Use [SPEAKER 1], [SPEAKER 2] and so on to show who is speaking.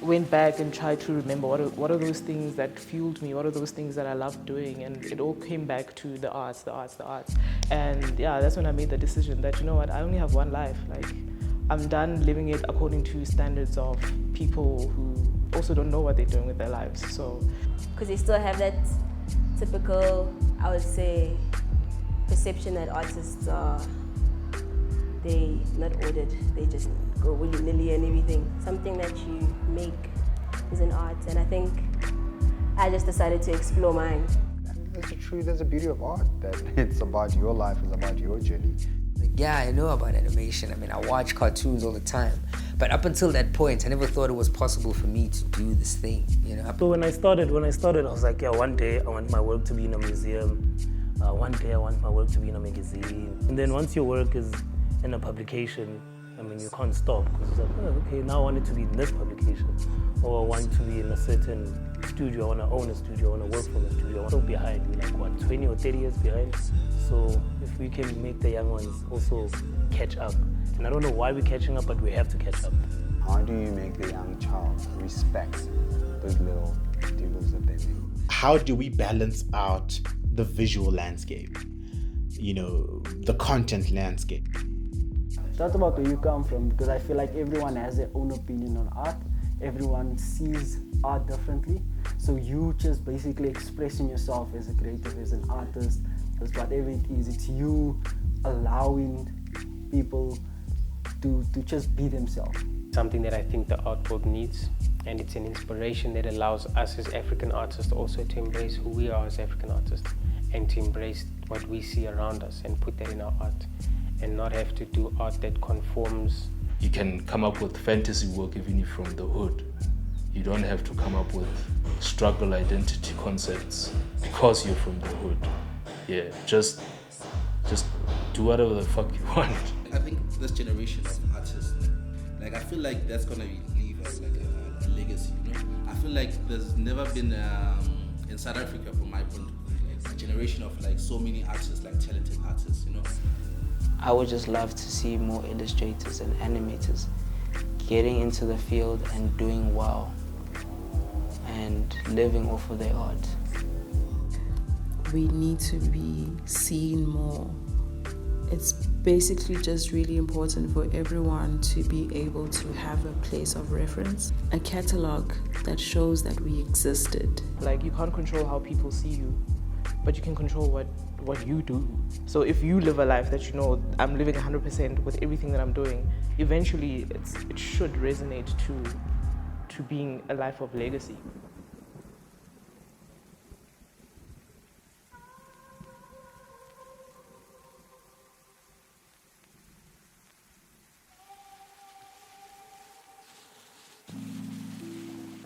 [SPEAKER 1] Went back and tried to remember what are those things that fueled me, what are those things that I loved doing, and it all came back to the arts. And yeah, that's when I made the decision that, you know what, I only have one life. Like, I'm done living it according to standards of people who also don't know what they're doing with their lives. So,
[SPEAKER 2] because they still have that typical, I would say, perception that artists are, they not ordered, they just go willy-nilly and everything. Something that you make is an art, and I think I just decided to explore mine.
[SPEAKER 3] There's a beauty of art, that it's about your life, it's about your journey.
[SPEAKER 4] Yeah, I know about animation. I mean, I watch cartoons all the time. But up until that point, I never thought it was possible for me to do this thing, you know?
[SPEAKER 5] So when I started, I was like, yeah, one day I want my work to be in a museum. One day I want my work to be in a magazine. And then once your work is in a publication, I mean, you can't stop, because it's like, oh, okay, now I want it to be in this publication. Or I want to be in a certain studio, I want to own a studio, I want to work from a studio. I want to be behind, we're like, what, 20 or 30 years behind? So if we can make the young ones also catch up, and I don't know why we're catching up, but we have to catch up.
[SPEAKER 3] How do you make the young child respect those little doodles that they make?
[SPEAKER 6] How do we balance out the visual landscape, you know, the content landscape?
[SPEAKER 7] That's about where you come from, because I feel like everyone has their own opinion on art. Everyone sees art differently. So you just basically expressing yourself as a creative, as an artist, as whatever it is. It's you allowing people to just be themselves.
[SPEAKER 8] Something that I think the art world needs, and it's an inspiration that allows us as African artists also to embrace who we are as African artists, and to embrace what we see around us and put that in our art, and not have to do art that conforms.
[SPEAKER 9] You can come up with fantasy work even if you're from the hood. You don't have to come up with struggle identity concepts because you're from the hood. Yeah, just do whatever the fuck you want.
[SPEAKER 10] I think this generation of artists, like I feel like that's gonna leave us like a legacy, you know? I feel like there's never been in South Africa, from my point of view, like a generation of like so many artists, like talented artists, you know?
[SPEAKER 11] I would just love to see more illustrators and animators getting into the field and doing well and living off of their art.
[SPEAKER 12] We need to be seen more. It's basically just really important for everyone to be able to have a place of reference, a catalog that shows that we existed.
[SPEAKER 1] Like, you can't control how people see you, but you can control what you do. So if you live a life that you know, I'm living 100% with everything that I'm doing, eventually it should resonate to being a life of legacy.